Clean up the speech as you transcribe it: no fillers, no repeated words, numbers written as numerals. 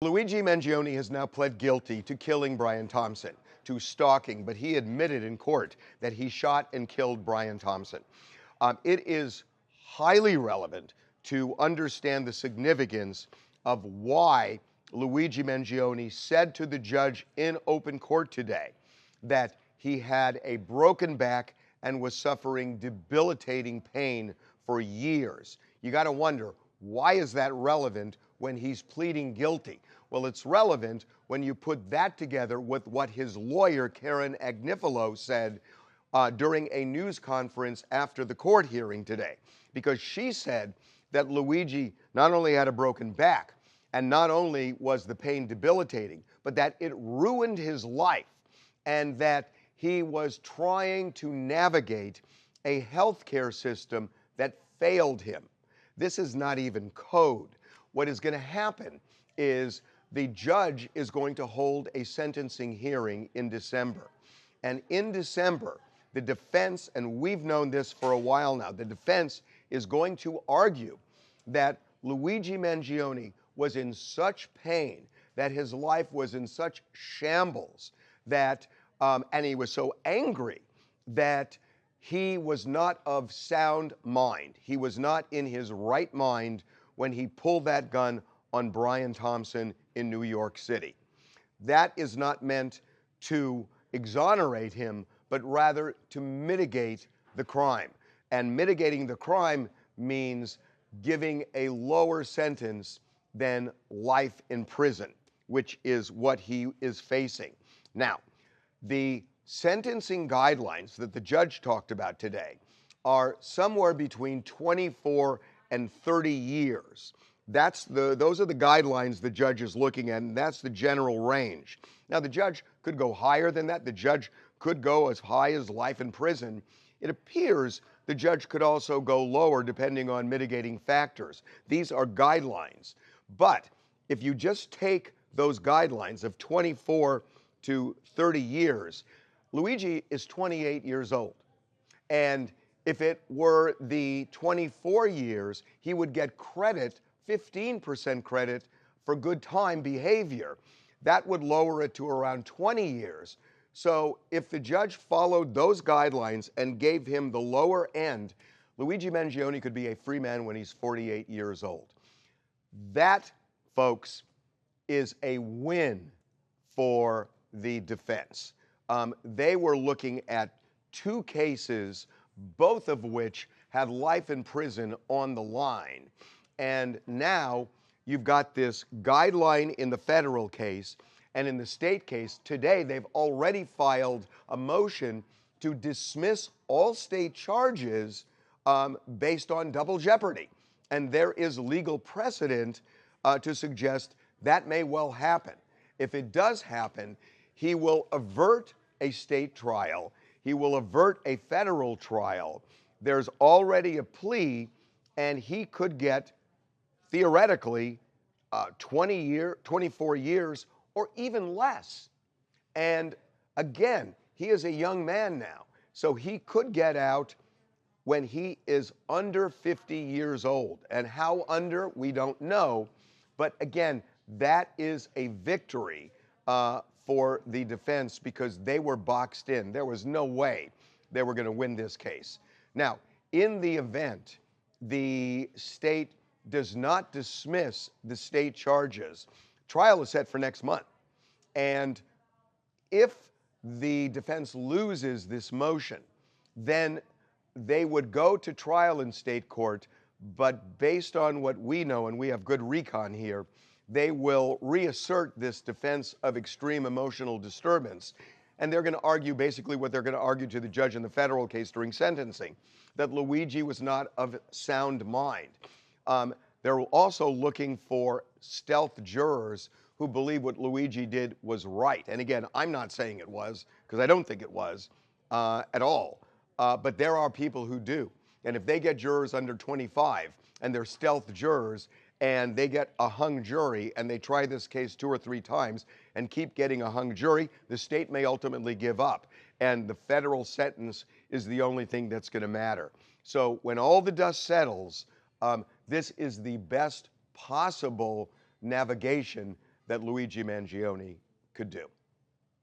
Luigi Mangione has now pled guilty to killing Brian Thompson, to stalking, but he admitted in court that he shot and killed Brian Thompson. It is highly relevant to understand the significance of why Luigi Mangione said to the judge in open court today that he had a broken back and was suffering debilitating pain for years. You got to wonder, why is that relevant when he's pleading guilty? Well, it's relevant when you put that together with what his lawyer, Karen Agnifilo, said during a news conference after the court hearing today, because she said that Luigi not only had a broken back and not only was the pain debilitating, but that it ruined his life and that he was trying to navigate a healthcare system that failed him. This is not even code. What is going to happen is the judge is going to hold a sentencing hearing in December. And in December, the defense, and we've known this for a while now, the defense is going to argue that Luigi Mangione was in such pain, that his life was in such shambles, that and he was so angry that he was not of sound mind. He was not in his right mind when he pulled that gun on Brian Thompson in New York City. That is not meant to exonerate him, but rather to mitigate the crime. And mitigating the crime means giving a lower sentence than life in prison, which is what he is facing. Now, the sentencing guidelines that the judge talked about today are somewhere between 24 and 30 years. Those are the guidelines the judge is looking at, and that's the general range. Now, the judge could go higher than that. The judge could go as high as life in prison. It appears the judge could also go lower depending on mitigating factors. These are guidelines. But if you just take those guidelines of 24 to 30 years, Luigi is 28 years old. And if it were the 24 years, he would get credit, 15% credit for good time behavior. That would lower it to around 20 years. So if the judge followed those guidelines and gave him the lower end, Luigi Mangione could be a free man when he's 48 years old. That, folks, is a win for the defense. They were looking at two cases, both of which had life in prison on the line. And now you've got this guideline in the federal case, and in the state case, today they've already filed a motion to dismiss all state charges based on double jeopardy. And there is legal precedent to suggest that may well happen. If it does happen, he will avert a state trial. He will avert a federal trial. There's already a plea, and he could get, theoretically, 24 years or even less. And again, he is a young man now, so he could get out when he is under 50 years old. And how under, we don't know. But again, that is a victory for the defense because they were boxed in. There was no way they were going to win this case. Now, in the event the state does not dismiss the state charges, trial is set for next month. And if the defense loses this motion, then they would go to trial in state court, but based on what we know, and we have good recon here, they will reassert this defense of extreme emotional disturbance. And they're going to argue basically what they're going to argue to the judge in the federal case during sentencing, that Luigi was not of sound mind. They're also looking for stealth jurors who believe what Luigi did was right. And again, I'm not saying it was, because I don't think it was at all. But there are people who do. And if they get jurors under 25 and they're stealth jurors and they get a hung jury and they try this case 2 or 3 times and keep getting a hung jury, the state may ultimately give up. And the federal sentence is the only thing that's going to matter. So when all the dust settles, this is the best possible navigation that Luigi Mangione could do.